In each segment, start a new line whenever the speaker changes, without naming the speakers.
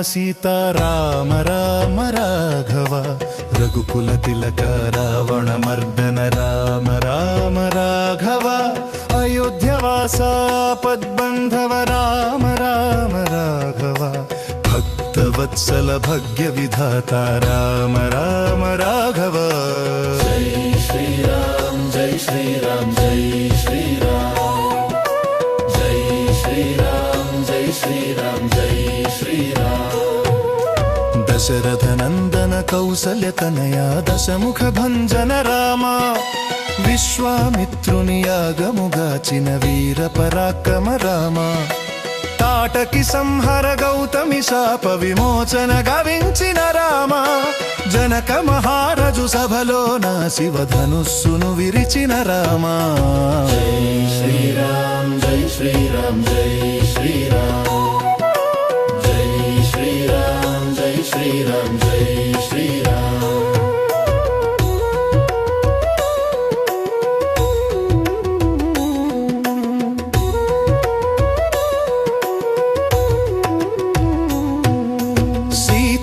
सीता राम राम राघव रघुकुल तिलक रावण मर्दन राम राम राघव अयोध्यवासा पद्बन्धव राम राम राघव भक्तवत्सल भाग्य विधाता राम राम राघव।
जय श्री राम जय श्री राम जय श्री राम जय श्री राम जय श्री राम जय श्री राम।
दशरथ नंदन कौसल्य तनया दशमुख भंजन राम विश्वामित्रुनि यागमुगाचिन वीर पराक्रम राम ताटकी संहार गौतमी शाप विमोचन गाविंచిన రామ जनक महाराजु सभलोన శివధనుస్సును విరిచిన రామ।
जय श्री राम जय श्री राम जय श्री राम जय श्री राम जय श्री राम जय श्री राम।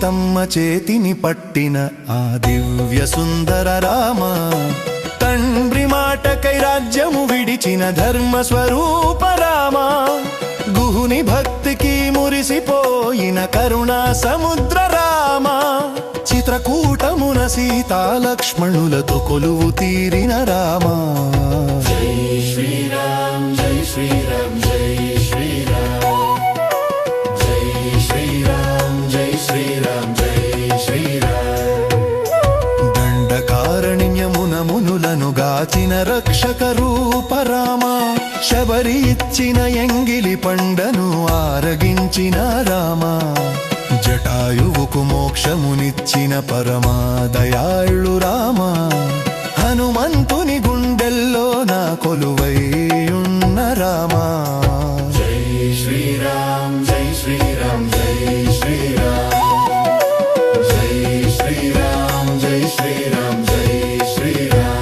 తమ్మ చేతిని పట్టిన ఆ దివ్య సుందర రామ తండ్రి మాటకై రాజ్యము విడిచిన ధర్మ స్వరూప రామ గుహుని భక్తికి మురిసిపోయిన కరుణా సముద్ర రామ చిత్రకూటమున సీతా లక్ష్మణులతో కొలువు తీరిన రామ।
జై శ్రీరామ్ జై శ్రీరామ్ జై శ్రీరామ్ జై శ్రీరామ్ జై శ్రీరామ్ జై శ్రీరామ్।
దండకారణ్యమున మునులను గాచిన రక్షక రూప రామ శబరి ఇచ్చిన ఎంగిలి పండను ఆరగించిన రామ జటాయువుకు మోక్షమునిచ్చిన పరమా దయాళు రామ హనుమంతుని గుండెల్లో నా కొలువై ఉన్న రామ।
జై శ్రీరామ్ జై శ్రీరామ్ జై శ్రీరామ్ జై శ్రీరామ్ జై శ్రీరామ్ జై శ్రీరామ్।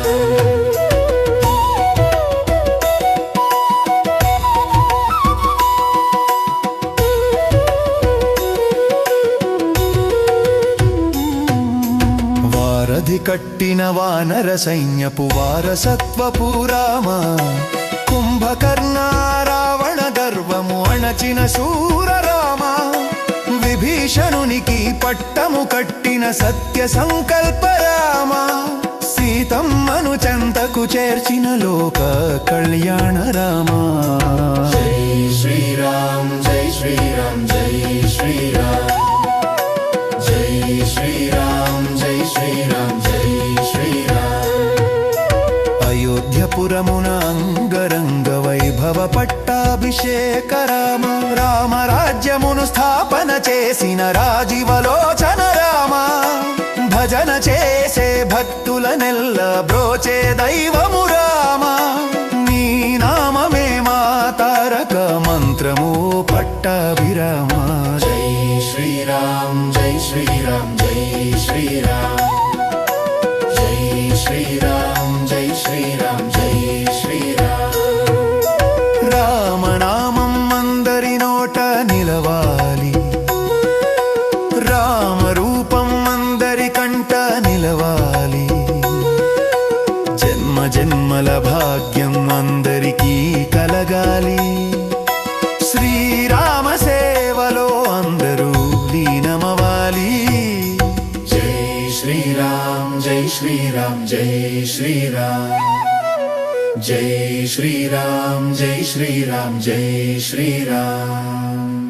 వారధి కట్టిన వానర సైన్యపు వారసత్వపు రామ కుంభకర్ణ రావణ గర్వము అణచిన శూర రామ విభీషణునికి పట్టము కట్టిన సత్య సంకల్ప రామ సీతమ్మను చెంతకు చేర్చిన లోక కళ్యాణ రామ।
జై శ్రీరామ్ జై శ్రీరామ్ జై శ్రీరామ్ జై శ్రీరామ్ జై శ్రీరామ్ జై శ్రీరామ్।
అయోధ్యపురమున అంగరంగ వైభవ పట్టాభిషేక రామ రామ రాజ్యమును స్థాపన చేసిన రాజీవలోచన రామ భజన చేసే భక్తుల నెల్ల బ్రోచే దైవము రామ నీ నామమే మా తారక మంత్రము పట్టాభిరామ।
జై శ్రీరామ్ జై శ్రీరామ్ జై శ్రీరామ్ జై శ్రీరామ్ జై శ్రీరామ్ జై శ్రీరామ్।
రామనామం అందరి నోట నిలవాలి రామ రూపం అందరి కంట నిలవాలి జన్మ జన్మల భాగ్యం అందరికీ కలగాలి శ్రీరామ సేవలో అందరూ లీనమవాలి।
జై శ్రీరామ్ జై శ్రీరామ్ జై శ్రీరామ్ జై శ్రీరామ్ జై శ్రీరామ్ జై శ్రీరామ్।